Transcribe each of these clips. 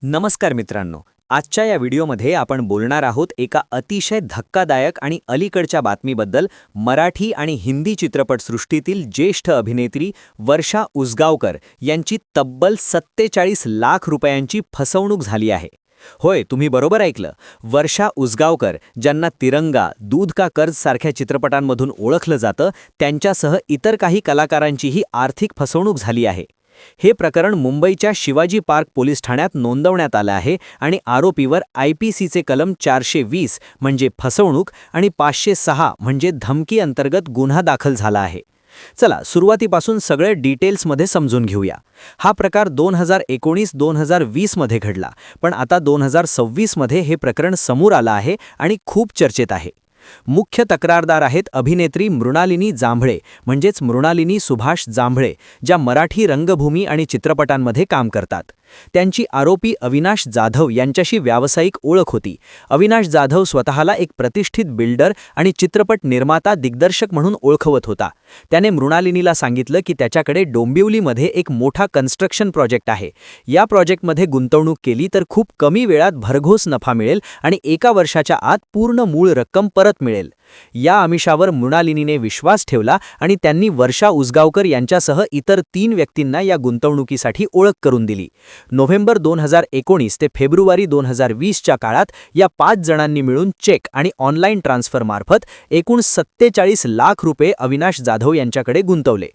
नमस्कार मित्रांनो, आजच्या या व्हिडिओमध्ये आपण बोलणार आहोत एका अतिशय धक्कादायक आणि अलीकडच्या बातमीबद्दल. मराठी आणि हिंदी चित्रपटसृष्टीतील ज्येष्ठ अभिनेत्री वर्षा उसगावकर यांची तब्बल 47 लाख रुपयांची फसवणूक झाली आहे. होय, तुम्ही बरोबर ऐकलं. वर्षा उसगावकर, ज्यांना तिरंगा, दूध का कर्ज सारख्या चित्रपटांमधून ओळखलं जातं, त्यांच्यासह इतर काही कलाकारांचीही आर्थिक फसवणूक झाली आहे. हे प्रकरण मुंबईच्या शिवाजी पार्क पोलीस ठाण्यात नोंदवण्यात आलं आहे आणि आरोपीवर IPCचे कलम 420 म्हणजे फसवणूक आणि 506 म्हणजे धमकी अंतर्गत गुन्हा दाखल झाला आहे. चला सुरुवातीपासून सगळे डिटेल्समध्ये समजून घेऊया. हा प्रकार 2019-2020 मध्ये घडला, पण आता 2026 मध्ये हे प्रकरण समोर आलं आहे आणि खूप चर्चेत आहे. मुख्य तक्रारदार आहेत अभिनेत्री मृणालिनी जांभळे, म्हणजेच मृणालिनी सुभाष जांभळे, ज्या मराठी रंगभूमी आणि चित्रपटांमध्ये काम करतात. त्यांची आरोपी अविनाश जाधव यांच्याशी व्यावसायिक ओळख होती. अविनाश जाधव स्वतःला एक प्रतिष्ठित बिल्डर आणि चित्रपट निर्माता दिग्दर्शक म्हणून ओळखवत होता. त्याने मृणालिनीला सांगितलं की त्याच्याकडे डोंबिवलीमध्ये एक मोठा कन्स्ट्रक्शन प्रोजेक्ट आहे. या प्रोजेक्टमध्ये गुंतवणूक केली तर खूप कमी वेळात भरघोस नफा मिळेल आणि 1 वर्षाच्या आत पूर्ण मूळ रक्कम परत मिळेल. या आमिषावर मृणालिनीने विश्वास ठेवला आणि त्यांनी वर्षा उसगावकर यांच्यासह इतर 3 व्यक्तींना या गुंतवणुकीसाठी ओळख करून दिली. नोव्हेंबर 2019 ते फेब्रुवारी 2020 च्या काळात या 5 जणांनी मिळून चेक आणि ऑनलाईन ट्रान्सफरमार्फत एकूण 47 लाख रुपये अविनाश जाधव यांच्याकडे गुंतवले.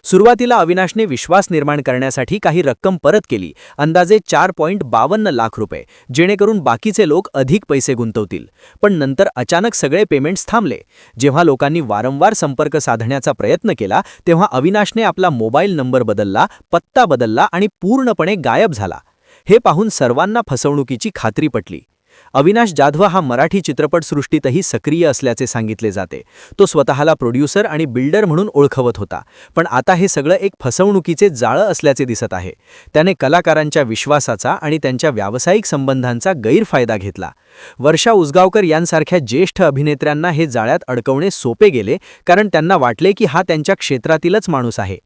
सुरुवातीला अविनाशने विश्वास निर्माण करण्यासाठी काही रक्कम परत केली, अंदाजे 4.52 लाख रुपये, जेणेकरून बाकीचे लोक अधिक पैसे गुंतवतील. पण नंतर अचानक सगळे पेमेंट्स थांबले. जेव्हा लोकांनी वारंवार संपर्क साधण्याचा प्रयत्न केला, तेव्हा अविनाशने आपला मोबाईल नंबर बदलला, पत्ता बदलला आणि पूर्णपणे गायब झाला. हे पाहून सर्वांना फसवणुकीची खात्री पटली. अविनाश जाधव हा मराठी चित्रपटसृष्टीतही सक्रिय असल्याचे सांगितले जाते. तो स्वतःला प्रोड्युसर आणि बिल्डर म्हणून ओळखवत होता. पण आता हे सगळं एक फसवणुकीचे जाळं असल्याचे दिसत आहे. त्याने कलाकारांच्या विश्वासाचा आणि त्यांच्या व्यावसायिक संबंधांचा गैरफायदा घेतला. वर्षा उसगावकर यांसारख्या ज्येष्ठ अभिनेत्र्यांना हे जाळ्यात अडकवणे सोपे गेले, कारण त्यांना वाटले की हा त्यांच्या क्षेत्रातीलच माणूस आहे.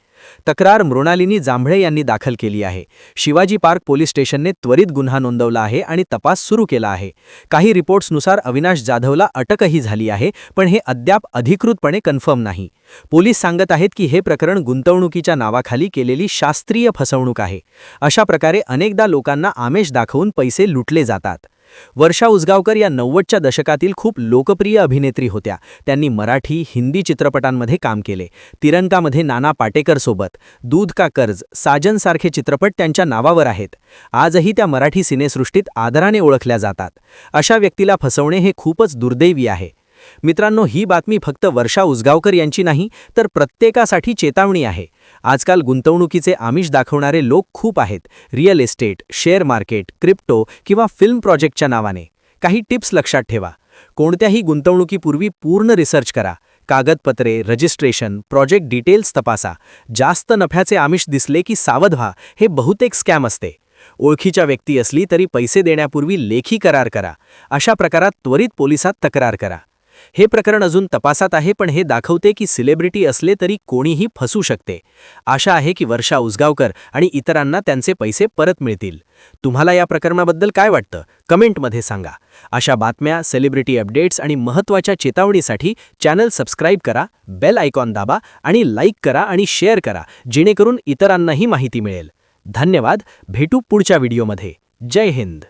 तक्रार मृणालिनी जांभळे यांनी दाखल केली आहे. शिवाजी पार्क पोलीस स्टेशनने त्वरित गुन्हा नोंदवला आहे आणि तपास सुरू केला आहे. काही रिपोर्ट्सनुसार अविनाश जाधवला अटकही झाली आहे, पण हे अद्याप अधिकृतपणे कन्फर्म नाही. पोलीस सांगत आहेत की हे प्रकरण गुंतवणुकीच्या नावाखाली केलेली शास्त्रीय फसवणूक आहे. अशा प्रकारे अनेकदा लोकांना आमिष दाखवून पैसे लुटले जातात. वर्षा उसगावकर या 90च्या दशकातील खूप लोकप्रिय अभिनेत्री होत्या. त्यांनी मराठी, हिंदी चित्रपटांमध्ये काम केले. तिरंगामध्ये नाना पाटेकरसोबत, दूध का कर्ज, साजन सारखे चित्रपट त्यांच्या नावावर आहेत. आजही त्या मराठी सिनेसृष्टीत आदराने ओळखल्या जातात. अशा व्यक्तीला फसवणे हे खूपच दुर्दैवी आहे. मित्रांनो, ही बातमी फक्त वर्षा उसगावकर यांची नाही, तर प्रत्येकासाठी चेतावणी आहे. आजकाल गुंतवणुकीचे आमिष दाखवणारे लोक खूप आहेत. Real estate, share market, crypto किंवा फिल्म प्रोजेक्टच्या नावाने. काही टिप्स लक्षात ठेवा. कोणत्याही गुंतवणुकीपूर्वी पूर्ण रिसर्च करा. कागदपत्रे, रजिस्ट्रेशन, प्रोजेक्ट डिटेल्स तपासा. जास्त नफ्याचे आमिष दिसले की सावध व्हा. हे बहुतेक स्कॅम असते. ओळखीच्या व्यक्ती असली तरी पैसे देण्यापूर्वी लेखी करार करा. अशा प्रकारात त्वरित पोलिसात तक्रार करा. हे प्रकरण अजून तपासात आहे, पण हे दाखवते की सेलिब्रिटी असले तरी कोणीही फसू शकते. आशा आहे की वर्षा उसगावकर आणि इतरांना त्यांचे पैसे परत मिळतील. तुम्हाला या प्रकरणाबद्दल काय वाटतं? कमेंटमध्ये सांगा. अशा बातम्या, सेलिब्रिटी अपडेट्स आणि महत्त्वाच्या चेतावणीसाठी चॅनल सबस्क्राईब करा, बेल आयकॉन दाबा आणि लाईक करा आणि शेअर करा, जेणेकरून इतरांनाही माहिती मिळेल. धन्यवाद. भेटू पुढच्या व्हिडिओमध्ये. जय हिंद.